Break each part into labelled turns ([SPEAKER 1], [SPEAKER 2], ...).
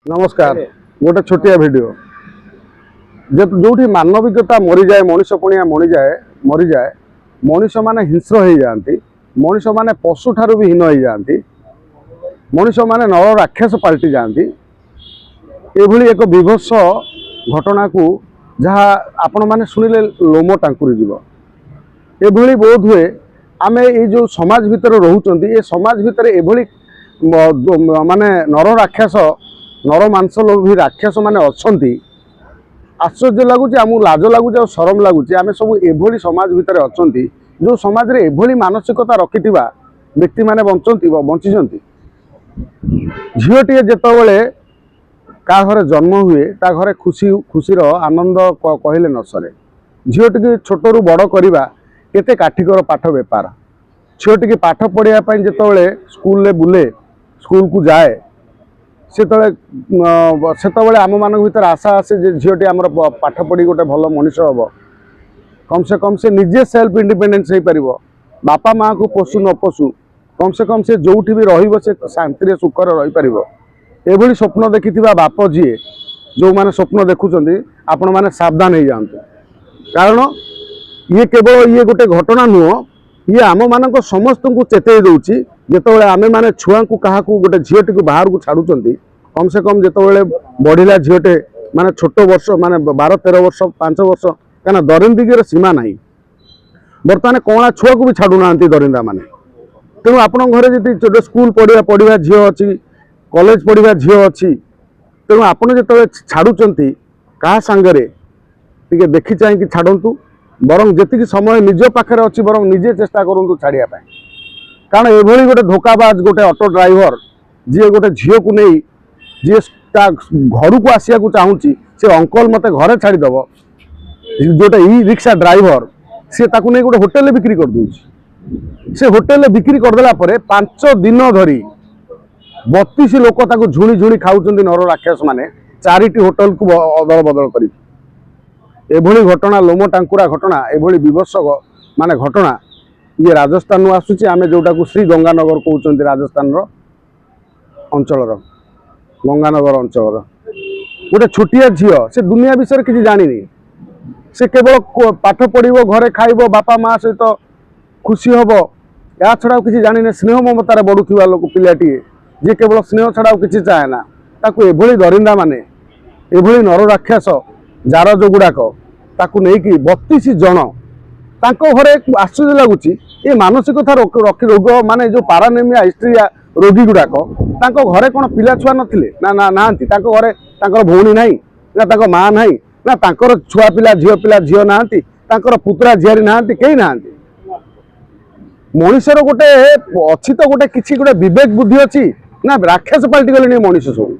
[SPEAKER 1] नमस्कार गोटे छोटिया भिडियो जो मानविकता मरी जाए मनीष पुणिया मरी जाए मनीष माने हिंस्र हो जाती मनीष माने पशु ठारू भी हीन हो जाती मनीष माने नर राक्षस पलटि जाती एभली एक विभत्स घटना को जहाँ आपण माने सुनिले लोम टांकुरी जीव एभली बोध हुए आमे ये जो समाज भितर रोचंती ए समाज भितर एभली माने नर राक्षस नर मांस लोभी राक्षस माने अच्छी आश्चर्य लगुच आमको लाज लगुच और शरम लगुच आम सब एभली समाज भितर अच्छा जो समाज रे एभली मानसिकता रखि व्यक्ति माने बंची झीटी जितेबाला का घरे जन्म हुए ता घरे खुशीर आनंद कहले न सरे झीटी छोटू बड़ करवा केते काठिकर पाठ बेपार झीटी पाठ पढ़ाई जितेबाला स्कूल बुले स्कूल को जाए से आम मान भर आशा आसे झीटी आम पाठ पढ़ी गोटे भल मनीष हम कम से कम से निजे सेल्फ इंडिपेंडेंस हो पार बापा माँ को पोषु न पोषु कम से जो भी से शांति सुखर रही पार एभली स्वप्न देखि बाप जी जो मैंने स्वप्न देखुं आपण मैंने सावधान हो जातु कारण ये केवल ये गोटे घटना नुह ये आम मान समस्त को चेतई दूची जिते आम मैंने छुआ को क्या गोटे झीटी को बाहर को छाड़ुं कम से कम जिते बढ़ला झीटे माने छोट वर्ष माने 12-13 वर्ष 5 वर्ष क्या दरिंदगी सीमा ना बर्तमान कौना छुआ को भी छाड़ू ना दरिंदा माने तेणु आपण घरे जी स्कूल पढ़ा झी अच्छी कॉलेज पढ़ा झी अच्छी तेणु आपड़ जो छाड़ुंट क्या सांगरे टे देखी चाहिए छाड़ू बरं जी समय निज पाखे अच्छी बरं निजे चेष्टा करूँ छाड़ापी कारण एभली गोटे धोखाबाज गोटे ऑटो ड्राइवर जी गोटे झील को नहीं जी घर को आसिया को चाहूँगी से अंकल मत घरे छाड़ीदेव जोटे ई रिक्शा ड्राइवर सी नहीं गोटे होटेल बिक्री कर दूसरी से होटेल बिक्री करदेला 5 दिन धरी 32 लोक झुणी झुणी खाऊँ नर राक्षस माने 4टी होटेल को अदल बदल कर एभली घटना लोम टांकुरा घटना एभली विभत्स माने घटना ये राजस्थान आसूची आम जोटा को श्री गंगानगर कहते राजस्थान अंचल गंगानगर अंचल गोटे छोटिया झील से दुनिया विषय किसी जानी से केवल पाठ पढ़ो घरे खाइब बापा माँ सहित खुशी हम या छड़ा किसी जानी स्नेह ममतार बढ़ुवा लोक पिलाटी जी केवल स्नेह छड़ा किसी चाहे ना ताकू एभली दरिंदा माने एभली नर राक्षस जार जो गुड़ाक ताकू नहीं 32 जन तांको घरे आश्चर्य लगुच ये मानसिकता रोग माने जो पारानेमिया हिस्ट्रिया रोगी गुड़ाक तांको घरे कौन पिला छुआ नथिले ना ना घरे तांकर भौणी नाही ना तांको माँ नाही ना तांकर छुआ पिला झील नाहांती तांकर पुतरा झियारी नाहांती केही नाहांती मनीषर गोटे अच्छी तो गोटे किसी गोटे विवेक बुद्धि अच्छी ना राक्षस पलटि गले मनीष सब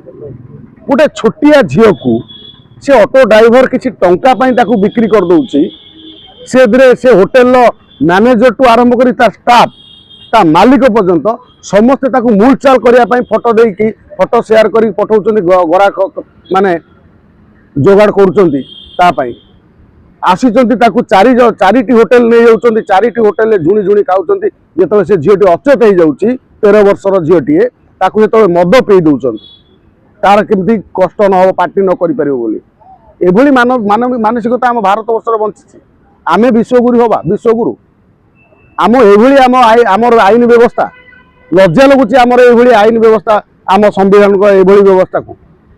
[SPEAKER 1] गोटे छोटिया झील को से ऑटो ड्राइवर किसी टंका ताकू बिक्री कर दउची से होटेल मैनेजर टू आरंभ करी स्टाफ ता मालिक पर्यंत समस्ते ताकू मूलचाल करने फोटो देकी फोटो शेयर कर पठाउछन्ती ग्राहक माने जोगाड़ करुँच आसीचंती ताकू 4टी होटेल नहीं जाउछन्ती 4टी होटेल झुणी झुणी खाऊँ जो से झीटी अचेत हो जाऊँगी 13 वर्षर झीटीए ताकू जो मद पी दौरान तार केमती कष्ट न हो पार्टी न करी मानसिकता आम भारत वर्ष बंची आम विश्वगुरु हवा विश्वगुरु आम एभली आमर आईन व्यवस्था लज्जा लगुच आमर एभली आईन व्यवस्था आम संविधान को एभली व्यवस्था को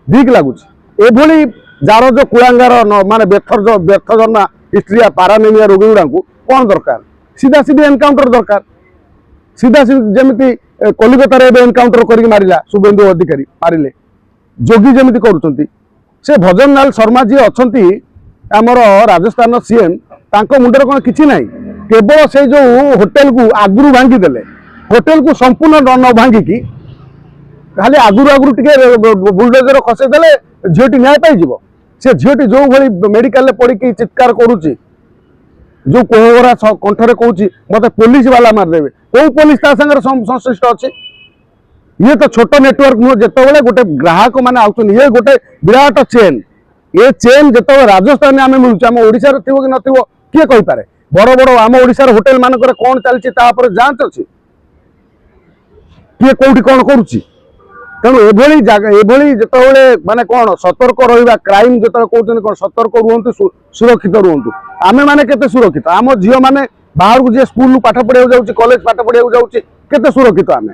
[SPEAKER 1] ठीक लगुच एभली जार जो कुलांगार माने व्यर्थ जन्मा हिस्ट्रिया पारानेमिया रोगी गुड़ा कौन दरकार सीधा सीधी एनकाउंटर दरकार सीधा सीधी जमी कलिकतार एनकाउंटर कर मारा शुभेन्दु अधिकारी मारे जोगी जमी कर से भजन लाल शर्मा जी अच्छा आमर राजस्थान सीएम तांको मुंडर कौन किसी ना केवल से जो होटेल को आगुरी भांगीदे होटेल को संपूर्ण न भांगिकी खाली आगुरी टे बुलडोजर खसेदे झीटी न्याय पाई से झीटी जो भाई मेडिकल पड़ी चित्कार करुच्ची जो कोहरा कंठरे कहूँ मत पुलिस वाला मारदेवे कौ पुलिस संश्लिष्ट अच्छी ये तो छोट नेटवर्क नुह जिते गोटे ग्राहक मैंने आउन ये गोटे विराट चेन ये चेन जिते राजस्थान में आम मिलूँ आम ओडिशा थी कि नथिबो किए कहीपे बड़ बड़ आम ओडिशार होटेल मानक कौन चलती जांच अच्छी किए कौटी कौन करुच्ची तेणु एभली जिते माने कौन सतर्क रहा क्राइम जो कहते कौन सतर्क रुहतु सुरक्षित रुहतु आमे माने केते सुरक्षित आम झील मैंने बाहर को जी स्कूल पाठ पढ़ा जाऊँ कॉलेज पाठ पढ़ा जाऊँ केते सुरक्षित आमे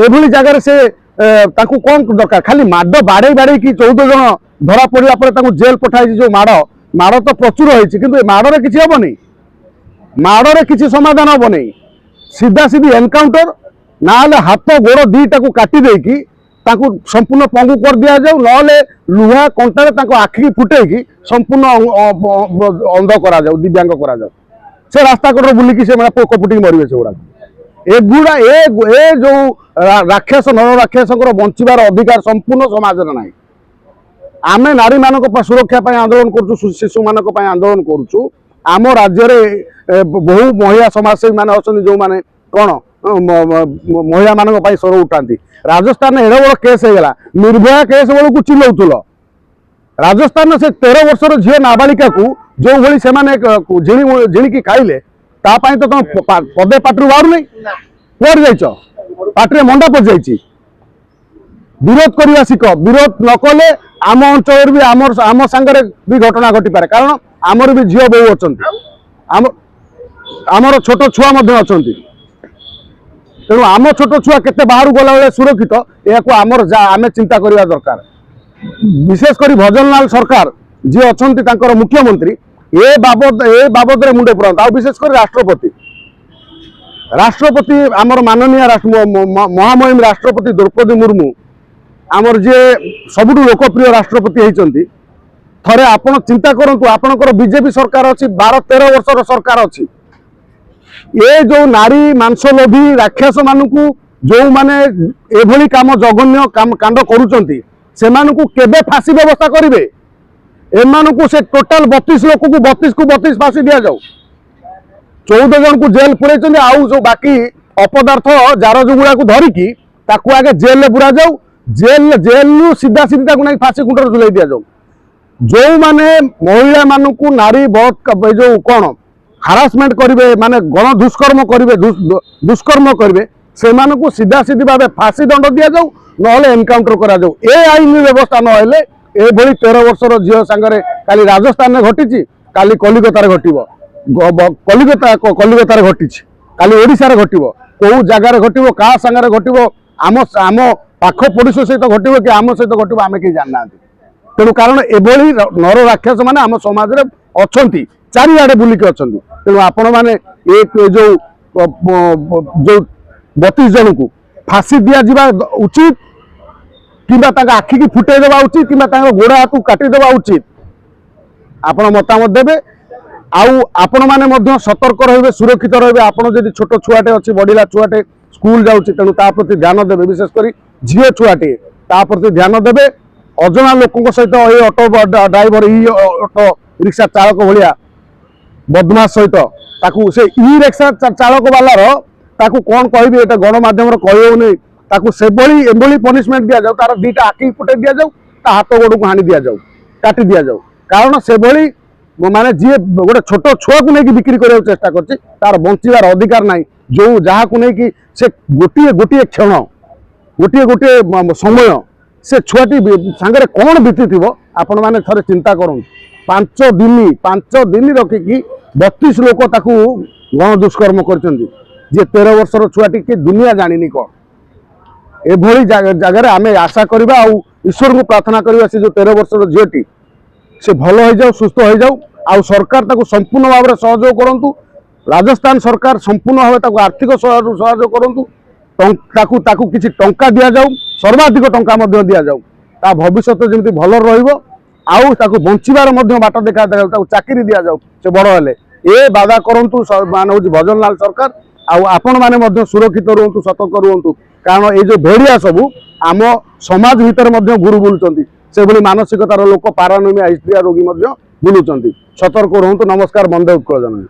[SPEAKER 1] एभली जगार से कौन दरकार खाली माड बाड़े बाड़े कि 14 जन धरा पड़ा पर जेल पठाई जो माड़ तो प्रचुर होती माड़े किसी हम नहीं माड़े किसी समाधान हम नहीं सीधा सीधी एनकाउंटर ना हाथ गोड़ दीटा को काटी देकी संपूर्ण पंगु कर दि जाऊ ना लुहा कंटार आखि फुटे संपूर्ण अंध करा जाऊ दिव्यांग करा जाऊ से रास्ता कड़ बुलिकी से पोक फुटिक मरवे से गुड़ा एगुड़ा ए जो राक्षस नर राक्षस बंचार अधिकार संपूर्ण समाज ना आमे नारी मान सुरक्षा आंदोलन करुँ शिशु मान आंदोलन करुँ आम राज्य बहु महिला समाजसेवी मैंने अच्छा जो मैंने कौन महिला मान स्वर उठाती राजस्थान एड़े बड़ केस होगा निर्भया केस बेलू चिल्लाउल राजस्थान से 13 वर्षर झील नाबालिका को जो भाई से झिणिकी खाइले तापाई तो तुम पदे पाटरू बाहर नहीं कुआर जाइच पाटे मंडा पड़ जाइए विरोध करवा शिख विरोध न कले आम अंचल भी आम सांगे भी घटना घटी पारे कारण आमर भी झील बहु अच्छा आमर छोट छुआ अच्छा तेणु आम छोट छुआ केते बाहर गला बेले सुरक्षित या आम चिंता करवा दरकार विशेषकर भजनलाल सरकार जी अच्छा मुख्यमंत्री ए बाबद मुंडे पुरात आ विशेषकर राष्ट्रपति आमर माननीय महामहिम राष्ट्रपति द्रौपदी मुर्मू आमर जे सबुठु लोकप्रिय राष्ट्रपति होती थरे आपण चिंता करंतु आपणकर बीजेपी सरकार अच्छी 12-13 वर्षर सरकार अच्छी ये जो नारी मांसलोभी राक्षस मानू जो माने एभली काम जघन्य कांड करुचंती सेमानकु केबे फांसी व्यवस्था करिवे एमानकु से टोटाल 32 लोक को 32 फांसी दिया जाऊ 14 जन को जेल पुरे आउ जो बाकी अपदार्थ जार जुगुड़ा को धरिकी ताकू आगे जेल ले पुरा जाऊ जेल सीधा सीधा नहीं फांसी खुंटर झुलाई दिया जाऊ जो माने महिला मानू नारी बहुत जो कौन हारासमेंट करेंगे माने गण दुष्कर्म करेंगे दुष्कर्म करेंगे से सीधा सीधी भाव फांसी दंड दि जाऊ ना एनकाउंटर करा जाऊ ए आईन व्यवस्था नहेले ये 13 वर्षर झील सांगे काली राजस्थान में घटी काली कलिकतार घटव कलिकतार घटी काली ओडिशा घटव कौ जगार घटव क्या सांगे घटव आम आम पाख पड़ोशी सहित घटव कि आम सहित घटव आम कहीं जाना तेणु कारण एभली नर राक्षस मैंने आम समाज में अच्छा चारिआडे बुलिकी अच्छा तेणु आपण मैंने एक जो 32 जन को फांसी दि जा उचित कि आखि की फुटे देवा उचित कि गोड़ हाथ काटिदेवा उचित आपण मतामत देवे आपण मैंने सतर्क रे सुरक्षित रे आपड़ छोट छुआटे अच्छी बढ़ला छुआटे स्कूल जाऊँगी तेणु प्रति ध्यान देवे विशेषकर झील छुआटे प्रति ध्यान देवे अजना लोकों सहित ये ऑटो ड्राइवर ऑटो रिक्शा चालक भाया बदमाश सहित से ई रिक्शा चालक बालार ताकू कौन कह गणमाध्यम कही से एभली पनिशमेंट दि जाऊ तार 2टा आखि फुटे दि जाऊ हाथ गोड़ को हानि दि जाऊ काटी दि जाऊ कारण से माने जी गोटे छोट छुआ को लेकिन बिक्री करने चेष्टा कर तार बंचार अधिकार ना जो जहाँ को लेकिन से गोटे गोटे क्षण गोटे गोटे समय से छुआटी सांगे कौन बीती थी आपण मैंने थे चिंता करूँ 5 दिन रखिकी 32 लोक गण दुष्कर्म कर 13 वर्षर छुआटी कि दुनिया जानी कौन एभली जगार आम आशा करवा ईश्वर को प्रार्थना करवा से जो 13 वर्षर झीटी से भल हो जाऊ सुस्थ हो जाऊ आ सरकार ताको संपूर्ण भाव में सहयोग करूँ राजस्थान सरकार संपूर्ण भाव आर्थिक सहयोग करूँ ताकू किसी टंका दि जाऊ सर्वाधिक टंका दि जाऊ ता भविष्य जमी भल रु बंचार बाट देखा जाऊ चाकरी दि जाऊ से बड़ हेले ए बाधा करूँ मान हूँ भजनलाल सरकार आपण मैंने सुरक्षित रुहतु सतर्क रुहतु कारण ये जो भेड़िया सबू आम समाज भितर गुरु बुलुंट से भली मानसिकतार लोक पारानोमिया हिस्ट्रिया रोगी बुलुंट सतर्क रुहतु नमस्कार बंदे उत्कल जननी।